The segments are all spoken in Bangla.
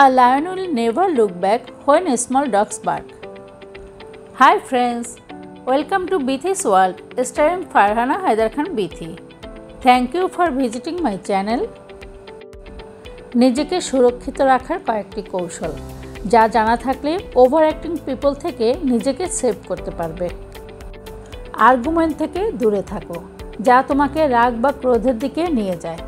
A lion will never look back when small dogs bark. Hi friends, welcome to Bithi's World, starring Farhana Haidar Khan Bithi. Thank you for visiting my channel. নিজেকে সুরক্ষিত রাখার কয়েকটি কৌশল যা জানা থাকলে ওভার অ্যাক্টিং পিপল থেকে নিজেকে সেভ করতে পারবে। আর্গুমেন্ট থেকে দূরে থাকো যা তোমাকে রাগ বা ক্রোধের দিকে নিয়ে যায়।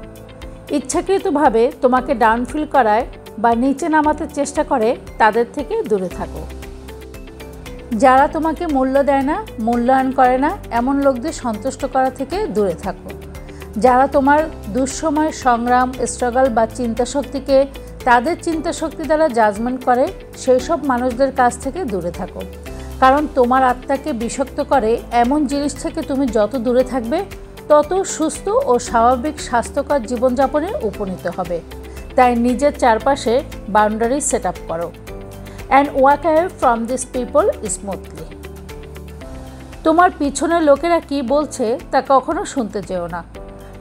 ইচ্ছাকৃতভাবে তোমাকে ডাউন ফিল করায় বা নিচে নামাতে চেষ্টা করে তাদের থেকে দূরে থাকো। যারা তোমাকে মূল্য দেয় না, মূল্যায়ন করে না এমন লোকদের সন্তুষ্ট করা থেকে দূরে থাকো। যারা তোমার দুঃসময়, সংগ্রাম, স্ট্রাগল বা চিন্তাশক্তিকে তাদের চিন্তাশক্তি দ্বারা জাজমেন্ট করে সেই সব মানুষদের কাছ থেকে দূরে থাকো। কারণ তোমার আত্মাকে বিষাক্ত করে এমন জিনিস থেকে তুমি যত দূরে থাকবে তত সুস্থ ও স্বাভাবিক স্বাস্থ্যকর জীবনযাপনে উপনীত হবে। তাই নিজের চারপাশে বাউন্ডারি সেট আপ করো and walk away from this people smoothly. তোমার পিছনের লোকেরা কি বলছে তা কখনো শুনতে চেও না,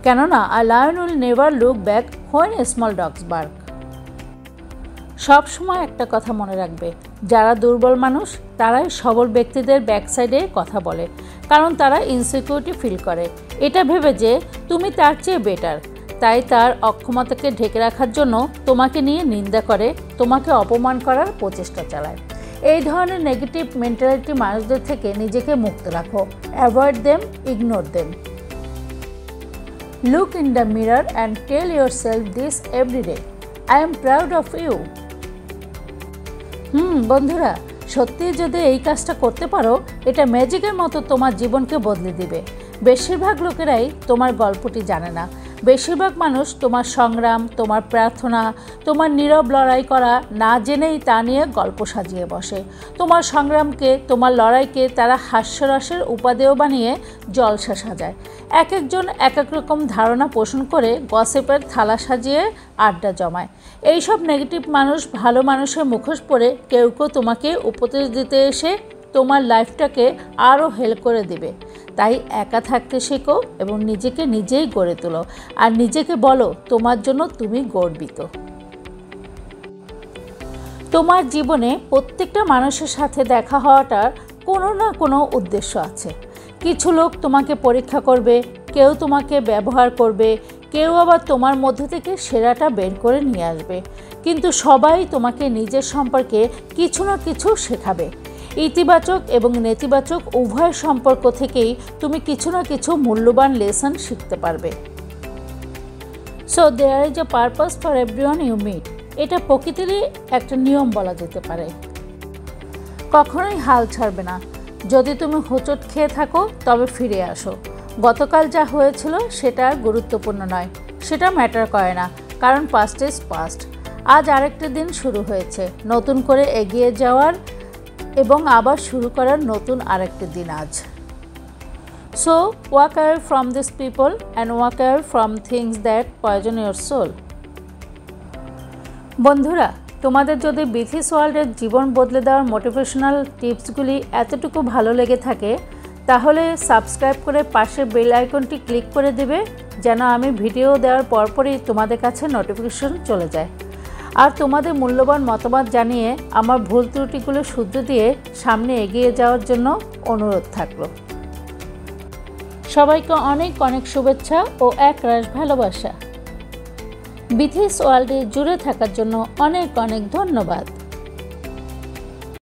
কেননা a lion will never look back when small dogs bark. সবসময় একটা কথা মনে রাখবে, যারা দুর্বল মানুষ তারাই সবল ব্যক্তিদের ব্যাকসাইডে কথা বলে, কারণ তারা ইনসিকিউরিটি ফিল করে এটা ভেবে যে তুমি তার চেয়ে বেটার। তাই তার অক্ষমতাকে ঢেকে রাখার জন্য তোমাকে নিয়ে নিন্দা করে, তোমাকে অপমান করার প্রচেষ্টা চালায়। এই ধরনের নেগেটিভ মেন্টালিটি মানুষদের থেকে নিজেকে মুক্ত রাখো। Avoid them, ignore them. Look in the mirror and tell your self this every day, I am proud of you. বন্ধুরা, সত্যি যদি এই কাজটা করতে পারো এটা ম্যাজিকের মতো তোমার জীবনকে বদলে দিবে। বেশিরভাগ লোকেরাই তোমার গল্পটি জানে না। বেশিরভাগ মানুষ তোমার সংগ্রাম, তোমার প্রার্থনা, তোমার নীরব লড়াই করা না জেনেই তা নিয়ে গল্প সাজিয়ে বসে। তোমার সংগ্রামকে, তোমার লড়াইকে তারা হাস্যরসের উপাদেয় বানিয়ে জলসা সাজায়। এক একজন এক এক রকম ধারণা পোষণ করে গসিপের থালা সাজিয়ে আড্ডা জমায়। এইসব নেগেটিভ মানুষ ভালো মানুষের মুখোশ পরে কেউ কেউ তোমাকে উপদেশ দিতে এসে তোমার লাইফটাকে আরও হেল্প করে দেবে। তাই একা থাকতে শেখো এবং নিজেকে নিজেই গড়ে তোলো আর নিজেকে বলো তোমার জন্য তুমি গর্বিত। তোমার জীবনে প্রত্যেকটা মানুষের সাথে দেখা হওয়াটার কোনো না কোনো উদ্দেশ্য আছে। কিছু লোক তোমাকে পরীক্ষা করবে, কেউ তোমাকে ব্যবহার করবে, কেউ আবার তোমার মধ্যে থেকে সেরাটা বের করে নিয়ে আসবে। কিন্তু সবাই তোমাকে নিজের সম্পর্কে কিছু না কিছু শেখাবে। ইতিবাচক এবং নেতিবাচক উভয় সম্পর্ক থেকেই তুমি কিছু না কিছু মূল্যবান লেসন শিখতে পারবে। So there is a purpose for everyone you meet, এটা প্রকৃতিরই একটা নিয়ম বলা যেতে পারে। কখনোই হাল ছাড়বে না। যদি তুমি হোঁচট খেয়ে থাকো তবে ফিরে আসো। গতকাল যা হয়েছিল সেটা আর গুরুত্বপূর্ণ নয়, সেটা ম্যাটার করে না, কারণ পাস্ট ইজ পাস্ট। আজ আরেকটা দিন শুরু হয়েছে নতুন করে এগিয়ে যাওয়ার এবং আবার শুরু করার নতুন আরেকটি দিন আজ। So walk away from this people and walk away from things that poison your soul. বন্ধুরা, তোমাদের যদি বিথিস ওয়ার্ল্ডের জীবন বদলে দেওয়ার মোটিভেশনাল টিপসগুলি এতটুকু ভালো লেগে থাকে তাহলে সাবস্ক্রাইব করে পাশের বেল আইকনটি ক্লিক করে দেবে, যেন আমি ভিডিও দেওয়ার পরপরই তোমাদের কাছে নোটিফিকেশন চলে যায়। আর তোমাদের মূল্যবান মতামত জানিয়ে আমার ভুল ত্রুটিগুলো শুধরে দিয়ে সামনে এগিয়ে যাওয়ার জন্য অনুরোধ থাকলো। সবাইকে অনেক অনেক শুভেচ্ছা ও একরাশ ভালোবাসা। বিথিস ওয়ার্ল্ডে জুড়ে থাকার জন্য অনেক অনেক ধন্যবাদ।